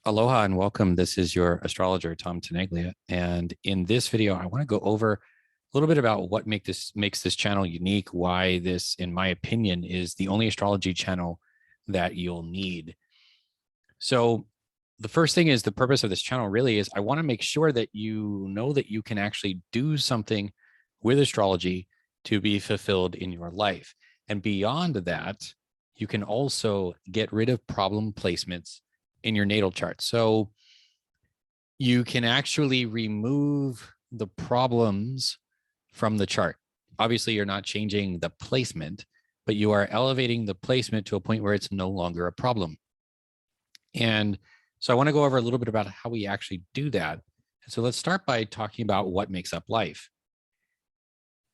Aloha and welcome. This is your astrologer, Tom Tenaglia. And in this video, I want to go over a little bit about what makes this channel unique, why this, in my opinion, is the only astrology channel that you'll need. So the first thing is the purpose of this channel really is I want to make sure that you know that you can actually do something with astrology to be fulfilled in your life. And beyond that, you can also get rid of problem placements in your natal chart. So you can actually remove the problems from the chart. Obviously, you're not changing the placement, but you are elevating the placement to a point where it's no longer a problem. And so I want to go over a little bit about how we actually do that. And so let's start by talking about what makes up life.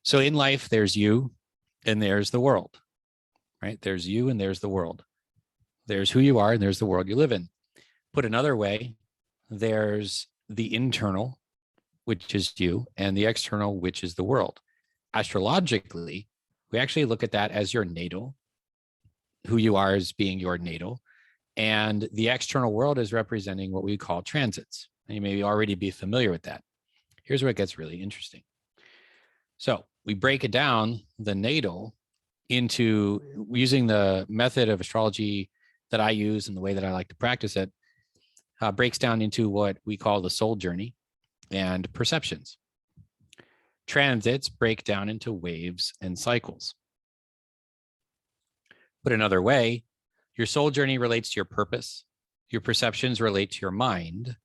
So in life, there's you and there's the world, right? There's you and there's the world. There's who you are and there's the world you live in. Put another way, there's the internal, which is you, and the external, which is the world. Astrologically, we actually look at that as your natal, who you are as being your natal, and the external world is representing what we call transits. And you may already be familiar with that. Here's where it gets really interesting. So we break it down, the natal, into using the method of astrology that I use and the way that I like to practice it, breaks down into what we call the soul journey and perceptions. Transits break down into waves and cycles. Put another way, your soul journey relates to your purpose. Your perceptions relate to your mind.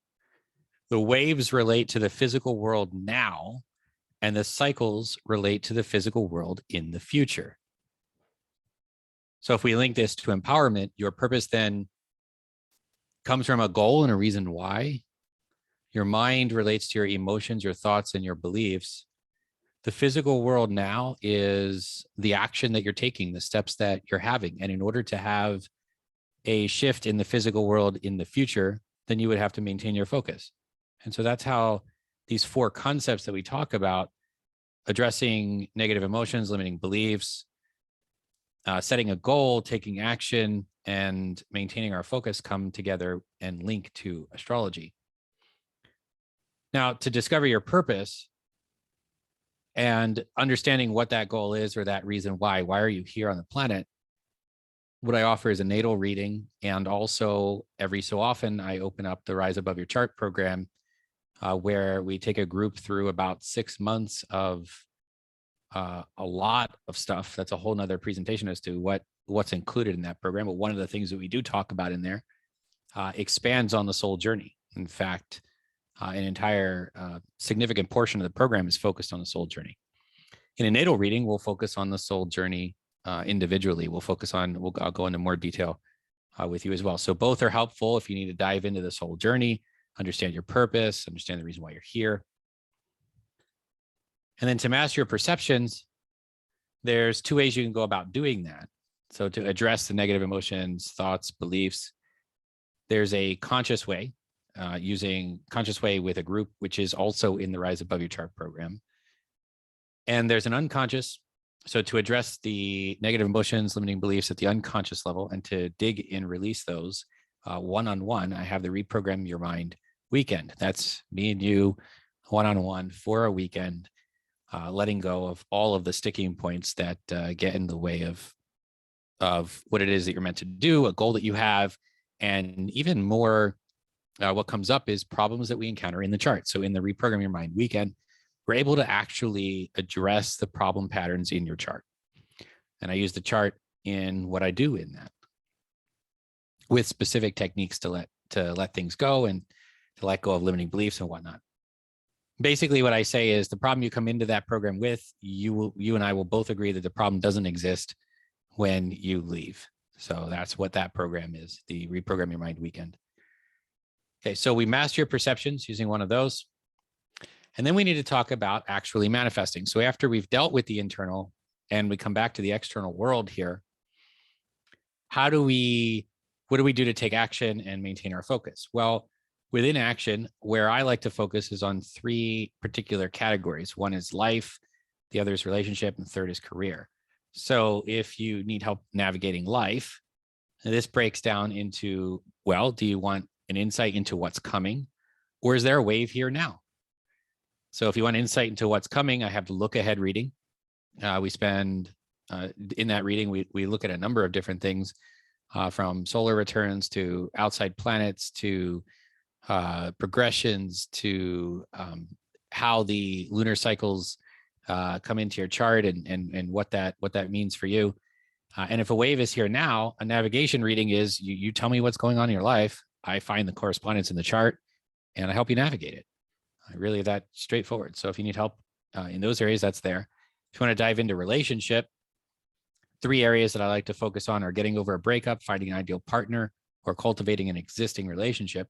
The waves relate to the physical world now, and the cycles relate to the physical world in the future. So if we link this to empowerment, your purpose then comes from a goal and a reason why. Your mind relates to your emotions, your thoughts, and your beliefs. The physical world now is the action that you're taking, the steps that you're having. And in order to have a shift in the physical world in the future, then you would have to maintain your focus. And so that's how these four concepts that we talk about, addressing negative emotions, limiting beliefs, setting a goal, taking action, and maintaining our focus come together and link to astrology. Now, to discover your purpose and understanding what that goal is or that reason why are you here on the planet, what I offer is a natal reading. And also every so often, I open up the Rise Above Your Chart program where we take a group through about 6 months of a lot of stuff. That's a whole nother presentation as to what's included in that program. But one of the things that we do talk about in there expands on the soul journey. In fact, an entire significant portion of the program is focused on the soul journey. In a natal reading, we'll focus on the soul journey individually. I'll go into more detail with you as well. So both are helpful if you need to dive into the soul journey, understand your purpose, understand the reason why you're here. And then to master your perceptions, there's 2 ways you can go about doing that. So to address the negative emotions, thoughts, beliefs, there's a conscious way, using conscious way with a group, which is also in the Rise Above Your Chart program. And there's an unconscious. So to address the negative emotions, limiting beliefs at the unconscious level and to dig and release those one-on-one, I have the Reprogram Your Mind weekend. That's me and you one-on-one for a weekend. Letting go of all of the sticking points that get in the way of what it is that you're meant to do, a goal that you have, and even more, what comes up is problems that we encounter in the chart. So in the Reprogram Your Mind weekend, we're able to actually address the problem patterns in your chart. And I use the chart in what I do in that with specific techniques to let things go and to let go of limiting beliefs and whatnot. Basically, what I say is the problem you come into that program with, you and I will both agree that the problem doesn't exist when you leave. So that's what that program is, the Reprogram Your Mind weekend. Okay, so we master your perceptions using one of those. And then we need to talk about actually manifesting. So after we've dealt with the internal and we come back to the external world here, what do we do to take action and maintain our focus? Well, within action, where I like to focus is on 3 particular categories. One is life, the other is relationship, and the third is career. So if you need help navigating life, this breaks down into, well, do you want an insight into what's coming, or is there a wave here now? So if you want insight into what's coming, I have the look ahead reading. We spend in that reading, we look at a number of different things, from solar returns to outside planets to progressions to how the lunar cycles come into your chart and what that means for you. And if a wave is here now, a navigation reading is you tell me what's going on in your life. I find the correspondence in the chart and I help you navigate it. Really that straightforward. So if you need help in those areas, that's there. If you want to dive into relationship, 3 areas that I like to focus on are getting over a breakup, finding an ideal partner, or cultivating an existing relationship.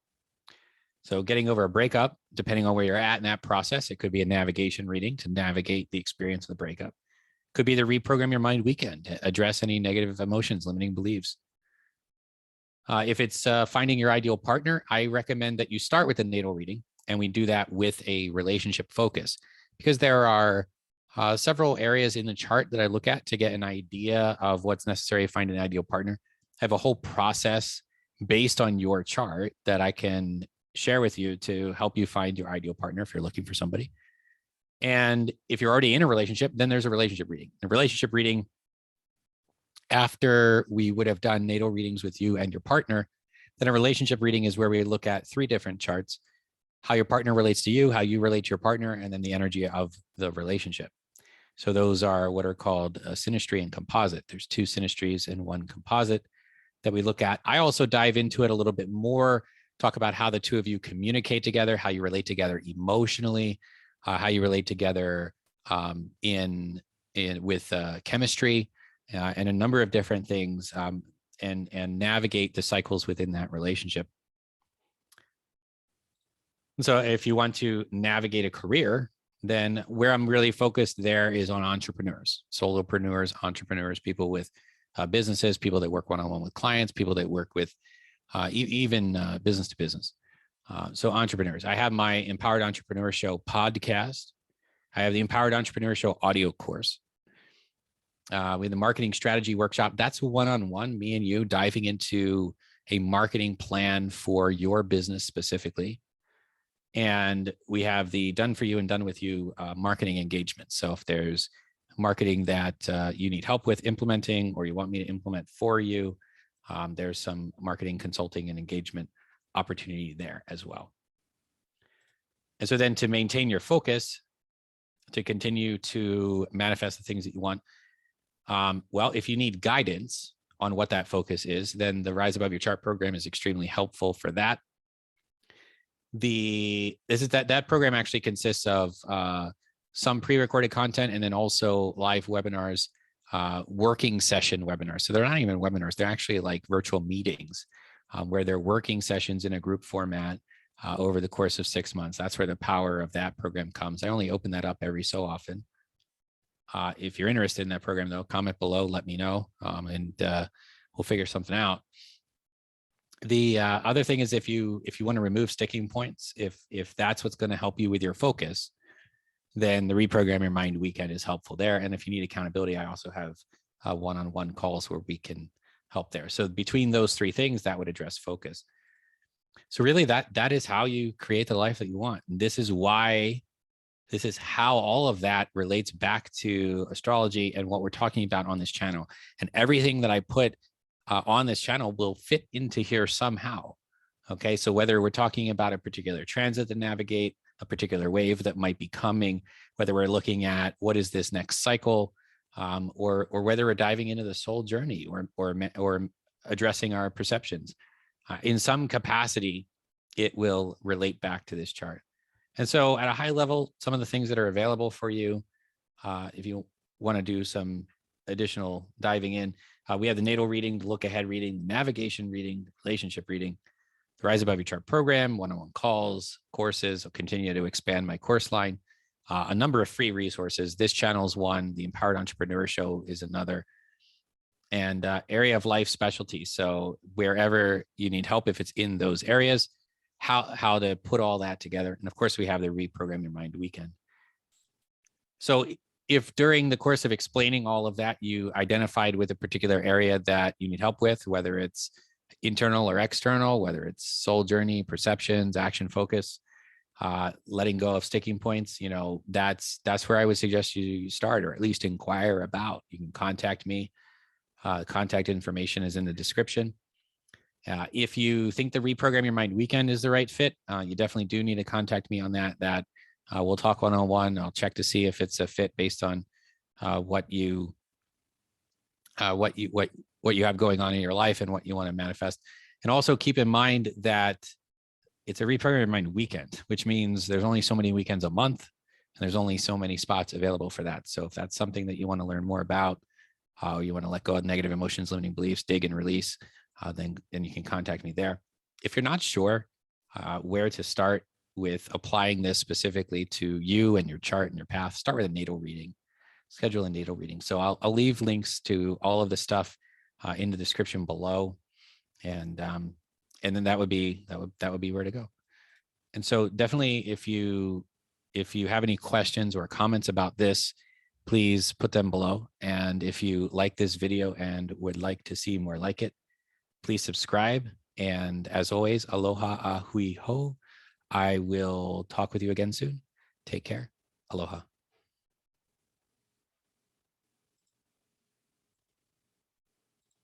So getting over a breakup, depending on where you're at in that process, it could be a navigation reading to navigate the experience of the breakup. Could be the Reprogram Your Mind weekend to address any negative emotions, limiting beliefs. If it's finding your ideal partner, I recommend that you start with a natal reading, and we do that with a relationship focus, because there are several areas in the chart that I look at to get an idea of what's necessary to find an ideal partner. I have a whole process based on your chart that I can share with you to help you find your ideal partner if you're looking for somebody. And if you're already in a relationship, then there's a relationship reading. The relationship reading, after we would have done natal readings with you and your partner, then a relationship reading is where we look at 3 different charts: how your partner relates to you, how you relate to your partner, and then the energy of the relationship. So those are what are called synastry and composite. There's 2 synastries and 1 composite that we look at. I also dive into it a little bit more, talk about how the 2 of you communicate together, how you relate together emotionally, how you relate together with chemistry, and a number of different things, and navigate the cycles within that relationship. So if you want to navigate a career, then where I'm really focused there is on entrepreneurs, solopreneurs, entrepreneurs, people with businesses, people that work one-on-one with clients, people that work with even business to business. So entrepreneurs. I have my Empowered Entrepreneur Show podcast. I have the Empowered Entrepreneur Show audio course. We have the marketing strategy workshop. That's one-on-one, me and you diving into a marketing plan for your business specifically. And we have the done for you and done with you marketing engagement. So if there's marketing that you need help with implementing, or you want me to implement for you, there's some marketing consulting and engagement opportunity there as well. And so then to maintain your focus, to continue to manifest the things that you want, well, if you need guidance on what that focus is, then the Rise Above Your Chart program is extremely helpful for that. That program actually consists of some pre-recorded content and then also live webinars, working session webinars. So they're not even webinars; they're actually like virtual meetings where they're working sessions in a group format over the course of 6 months. That's where the power of that program comes. I only open that up every so often. If you're interested in that program, though, comment below, let me know, and we'll figure something out. The other thing is if you want to remove sticking points, if that's what's going to help you with your focus, then the Reprogram Your Mind weekend is helpful there. And if you need accountability, I also have one-on-one calls where we can help there. So between those 3 things, that would address focus. So really that is how you create the life that you want. And this is how all of that relates back to astrology and what we're talking about on this channel. And everything that I put on this channel will fit into here somehow. Okay, so whether we're talking about a particular transit to navigate, a particular wave that might be coming, whether we're looking at what is this next cycle, or whether we're diving into the soul journey or addressing our perceptions, in some capacity, it will relate back to this chart. And so at a high level, some of the things that are available for you, if you want to do some additional diving in, we have the natal reading, the look ahead reading, the navigation reading, the relationship reading, the Rise Above Your Chart program, one-on-one calls, courses. I'll continue to expand my course line, a number of free resources. This channel is one, the Empowered Entrepreneur Show is another, and area of life specialty. So wherever you need help, if it's in those areas, how to put all that together. And of course, we have the Reprogram Your Mind weekend. So if during the course of explaining all of that, you identified with a particular area that you need help with, whether it's internal or external, whether it's soul journey, perceptions, action focus, letting go of sticking points, that's where I would suggest you start, or at least inquire about. You can contact me. Contact information is in the description. If you think the Reprogram Your Mind weekend is the right fit, you definitely do need to contact me on that. We'll talk one-on-one. I'll check to see if it's a fit based on what you have going on in your life and what you want to manifest. And also keep in mind that it's a Reprogram Your Mind weekend, which means there's only so many weekends a month, and there's only so many spots available for that. So if that's something that you want to learn more about, how you want to let go of negative emotions, limiting beliefs, dig and release, then you can contact me there. If you're not sure where to start with applying this specifically to you and your chart and your path, start with a natal reading. Schedule a natal reading. So I'll leave links to all of the stuff in the description below, and then that would be where to go. And so definitely, if you have any questions or comments about this, please put them below. And if you like this video and would like to see more like it, please subscribe. And as always, aloha a hui ho. I will talk with you again soon. Take care. Aloha.